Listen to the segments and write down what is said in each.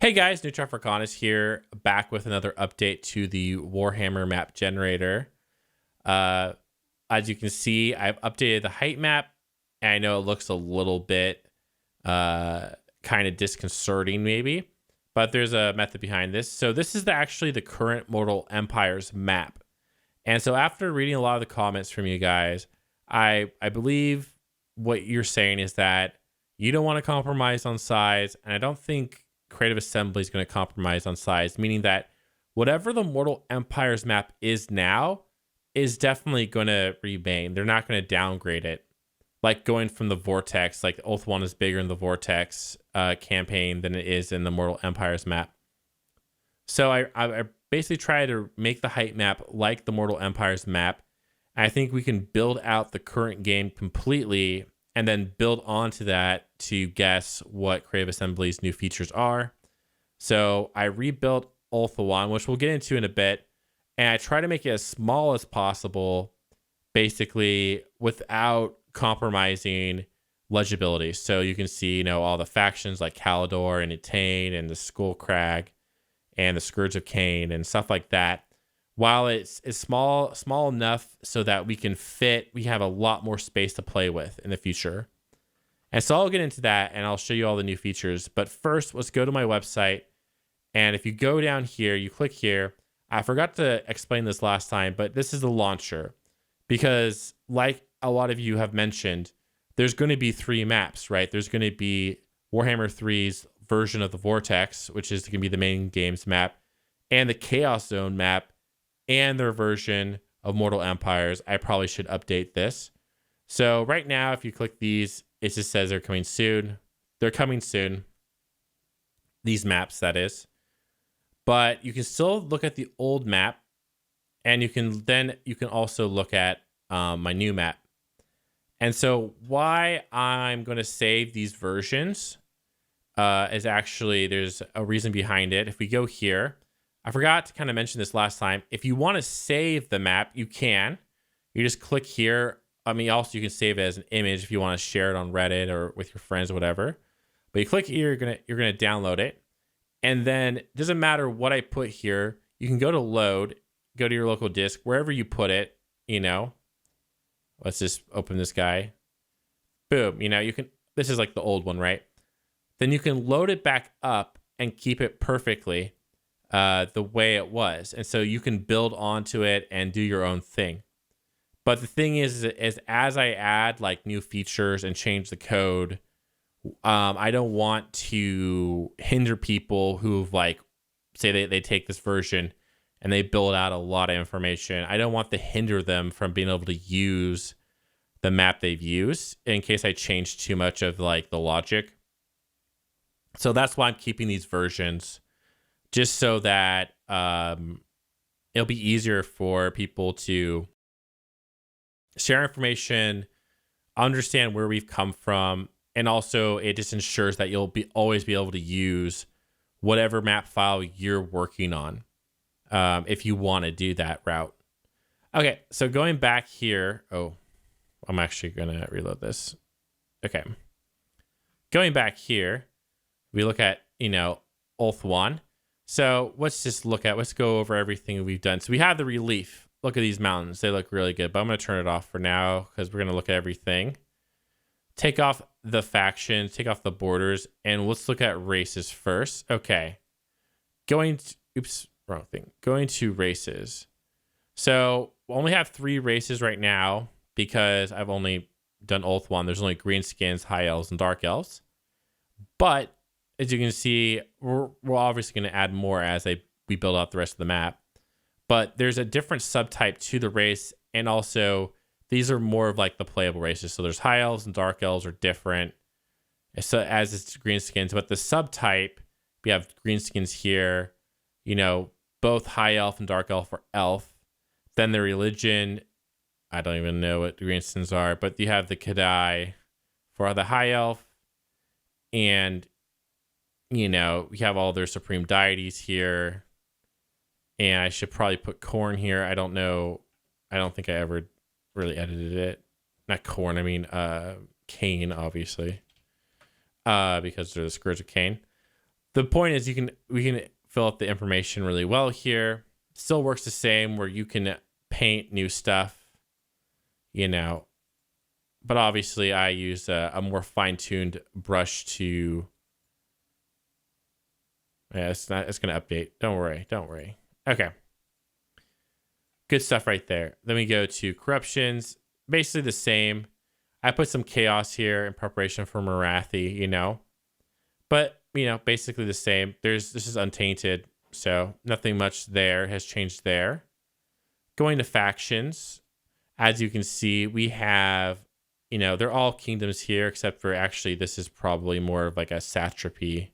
Hey guys, Nuccio Africanus here, back with another update to the Warhammer map generator. As you can see, I've updated the height map, and I know it looks a little bit kind of disconcerting maybe, but there's a method behind this. So this is actually the current Mortal Empires map. And so after reading a lot of the comments from you guys, I believe what you're saying is that you don't want to compromise on size, and I don't think Creative Assembly is going to compromise on size, meaning that whatever the Mortal Empires map is now is definitely going to remain. They're not going to downgrade it. Like going from the Vortex, like Ulthuan is bigger in the Vortex campaign than it is in the Mortal Empires map. So I basically try to make the height map like the Mortal Empires map. I think we can build out the current game completely and then build onto that to guess what Creative Assembly's new features are. So I rebuilt Ulthuan, which we'll get into in a bit, and I try to make it as small as possible, basically without compromising legibility. So you can see, all the factions like Calidor and Etain and the Skullcrag and the Scourge of Cain and stuff like that. While it's small enough so that we have a lot more space to play with in the future. And so I'll get into that and I'll show you all the new features. But first, let's go to my website. And if you go down here, you click here. I forgot to explain this last time, but this is the launcher. Because like a lot of you have mentioned, there's going to be 3 maps, right? There's going to be Warhammer 3's version of the Vortex, which is going to be the main game's map, and the Chaos Zone map, and their version of Mortal Empires. I probably should update this. So right now, if you click these, it just says they're coming soon. They're coming soon. These maps, that is. But you can still look at the old map, and you can also look at my new map. And so why I'm going to save these versions is actually, there's a reason behind it. If we go here, I forgot to kind of mention this last time. If you want to save the map, you can. You just click here. Also you can save it as an image if you want to share it on Reddit or with your friends or whatever. But you click here, you're gonna download it, and then it doesn't matter what I put here. You can go to load, go to your local disk, wherever you put it. Let's just open this guy. Boom. You can. This is like the old one, right? Then you can load it back up and keep it perfectly the way it was. And so you can build onto it and do your own thing. But the thing is as I add like new features and change the code, I don't want to hinder people who've say they take this version and they build out a lot of information. I don't want to hinder them from being able to use the map they've used in case I change too much of the logic. So that's why I'm keeping these versions, just so that it'll be easier for people to share information, understand where we've come from, and also it just ensures that you'll always be able to use whatever map file you're working on if you want to do that route. Okay, so going back here, I'm actually going to reload this. Okay. Going back here, we look at, Ulthuan. So let's go over everything we've done. So we have the relief. Look at these mountains. They look really good, but I'm going to turn it off for now because we're going to look at everything. Take off the factions, take off the borders, and let's look at races first. Okay. Going to races. So we only have 3 races right now because I've only done Ulthuan. There's only greenskins, high elves, and dark elves. But as you can see, we're obviously going to add more as we build out the rest of the map. But there's a different subtype to the race, and also these are more of the playable races. So there's high elves and dark elves are different, so as it's greenskins. But the subtype, we have greenskins here. Both high elf and dark elf are elf. Then the religion, I don't even know what the greenskins are, but you have the Kadai for the high elf, and we have all their supreme deities here. And I should probably put corn here. I don't know. I don't think I ever really edited it. Not corn. I mean, Cain, obviously. Because they're the Scourge of Cain. The point is we can fill out the information really well here. Still works the same where you can paint new stuff, you know. But obviously I use a more fine-tuned brush to... Yeah, it's going to update. Don't worry. Okay. Good stuff right there. Then we go to corruptions. Basically the same. I put some chaos here in preparation for Marathi, you know. But, you know, basically the same. This is untainted, so nothing much there has changed there. Going to factions, as you can see, we have, you know, they're all kingdoms here, except for actually this is probably more of like a satrapy,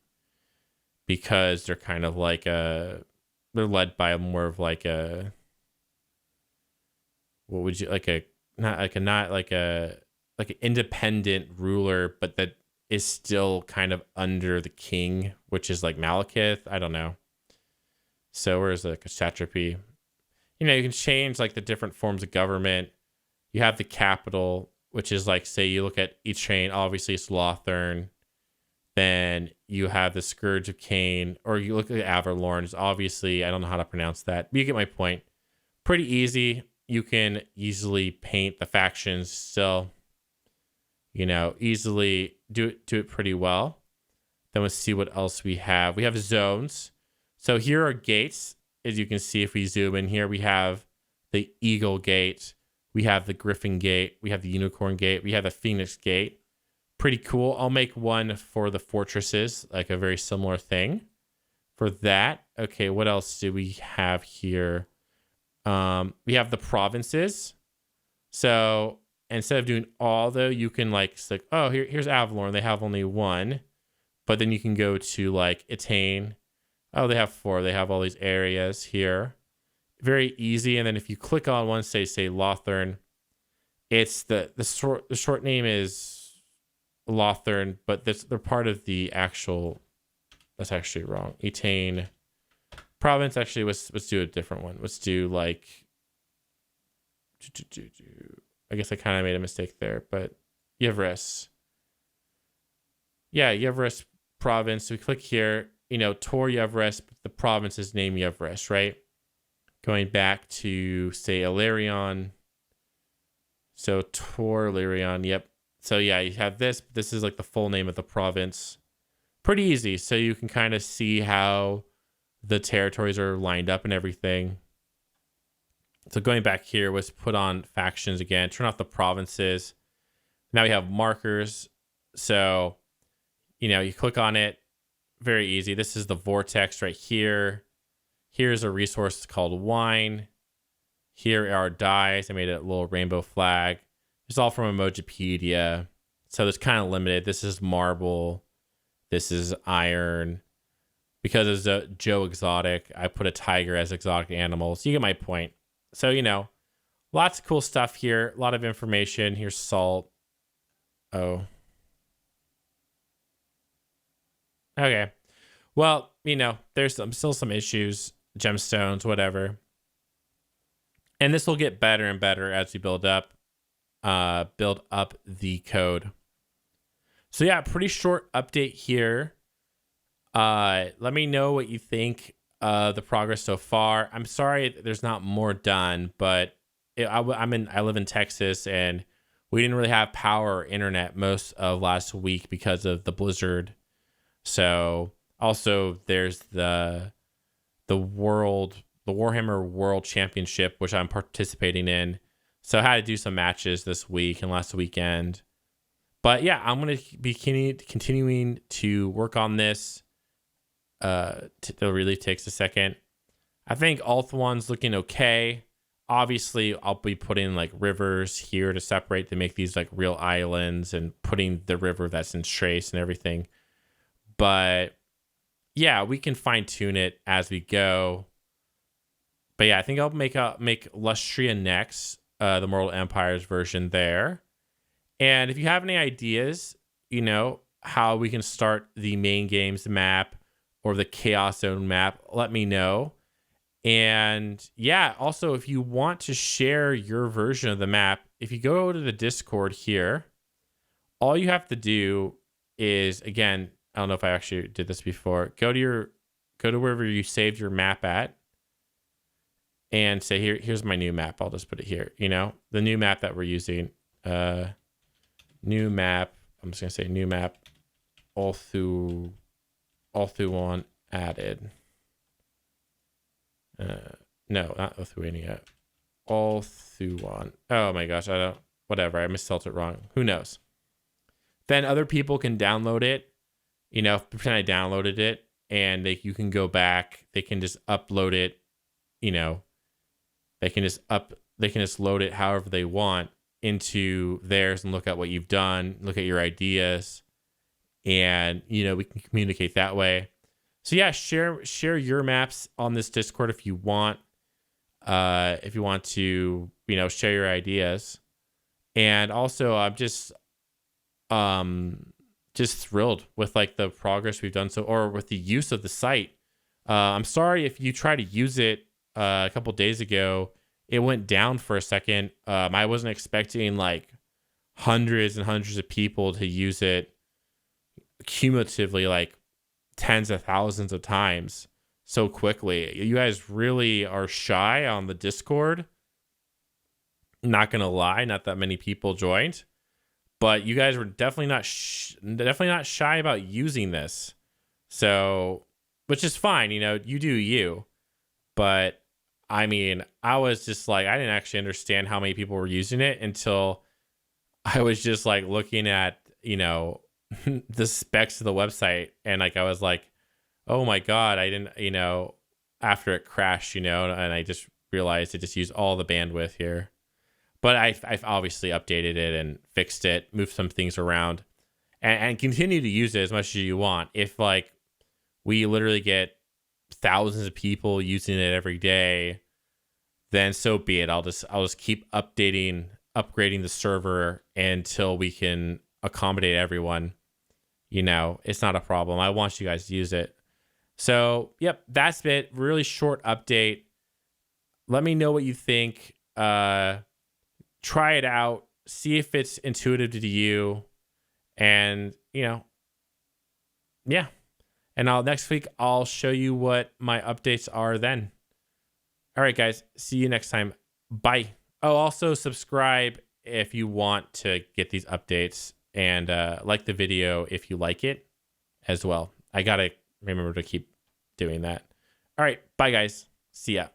because they're kind of like they're led by more of like a, what would you, like an independent ruler, but that is still kind of under the king, which is like Malekith. I don't know. So where's like a satrapy? You know, you can change like the different forms of government. You have the capital, which is like, say you look at each chain, obviously it's Lothern. Then you have the Scourge of Cain, or you look at Averlorn. It's obviously, I don't know how to pronounce that, but you get my point. Pretty easy. You can easily paint the factions still. You know, easily do it pretty well. Then let's see what else we have. We have zones. So here are gates. As you can see, if we zoom in here, we have the Eagle Gate. We have the Griffin Gate. We have the Unicorn Gate. We have the Phoenix Gate. Pretty cool. I'll make one for the fortresses, like a very similar thing for that. Okay, what else do we have here? We have the provinces. So instead of doing all, though, you can like, oh, here's Avalorn. They have only one. But then you can go to like Etain. Oh, they have 4. They have all these areas here. Very easy. And then if you click on one, say Lothern, it's the short name is Lothern, but they're part of the actual, that's actually wrong. Etain province. Actually, let's do a different one. Let's do like, I guess I kind of made a mistake there, but Yevris. Yeah, Yevris province. So we click here, you know, Tor Yevris, but the province is named Yevris, right? Going back to, say, Illyrion. So Tor, Illyrion, yep. So yeah, you have this, but this is like the full name of the province. Pretty easy. So you can kind of see how the territories are lined up and everything. So going back here, let's put on factions again. Turn off the provinces. Now we have markers. So, you know, you click on it. Very easy. This is the vortex right here. Here's a resource called wine. Here are dyes. I made a little rainbow flag. It's all from Emojipedia. So it's kind of limited. This is marble. This is iron. Because it's a Joe exotic, I put a tiger as exotic animal. So you get my point. So, you know, lots of cool stuff here. A lot of information. Here's salt. Oh. Okay. Well, you know, there's still some issues. Gemstones, whatever. And this will get better and better as we build up the code. So yeah, pretty short update here. Let me know what you think of the progress so far. I'm sorry there's not more done, but I live in Texas, and we didn't really have power or internet most of last week because of the blizzard. So also there's the Warhammer World Championship, which I'm participating in. So I had to do some matches this week and last weekend. But yeah, I'm going to be continuing to work on this. It really takes a second. I think Ulthuan's looking okay. Obviously, I'll be putting like rivers here to separate to make these like real islands, and putting the river that's in Trace and everything. But yeah, we can fine tune it as we go. But yeah, I think I'll make Lustria next, the Mortal Empires version there. And if you have any ideas, you know, how we can start the main games map or the Chaos Zone map, let me know. And yeah, also, if you want to share your version of the map, if you go to the Discord here, all you have to do is, again, I don't know if I actually did this before. Go to wherever you saved your map at, and say here's my new map. I'll just put it here. You know, the new map that we're using. New map. I'm just gonna say new map. Ulthuan added. No, not Lithuania. Ulthuan. Oh my gosh, whatever. I misspelled it wrong. Who knows? Then other people can download it. You know, pretend I downloaded it, and you can go back. They can just upload it. You know, they can just load it however they want into theirs and look at what you've done, look at your ideas, and you know, we can communicate that way. So yeah, share your maps on this Discord if you want. If you want to, you know, share your ideas. And also I'm just thrilled with like the progress we've done or with the use of the site. I'm sorry if you try to use it a couple days ago, it went down for a second. I wasn't expecting like hundreds and hundreds of people to use it cumulatively, like tens of thousands of times so quickly. You guys really are shy on the Discord. Not gonna lie, not that many people joined, but you guys were definitely not shy about using this. So, which is fine, you know, you do you. But I mean, I was just like, I didn't actually understand how many people were using it until I was just like looking at, you know, the specs of the website, and like I was like, oh my god, I didn't, you know, after it crashed, you know, and I just realized it just used all the bandwidth here. But I've obviously updated it and fixed it, moved some things around, and continue to use it as much as you want. If like we literally get thousands of people using it every day, then so be it. I'll just keep upgrading the server until we can accommodate everyone. You know, it's not a problem. I want you guys to use it. So, yep, that's it. Really short update. Let me know what you think. Try it out. See if it's intuitive to you. And, you know, yeah. And next week, I'll show you what my updates are then. All right, guys. See you next time. Bye. Oh, also subscribe if you want to get these updates. And like the video if you like it as well. I got to remember to keep doing that. All right. Bye, guys. See ya.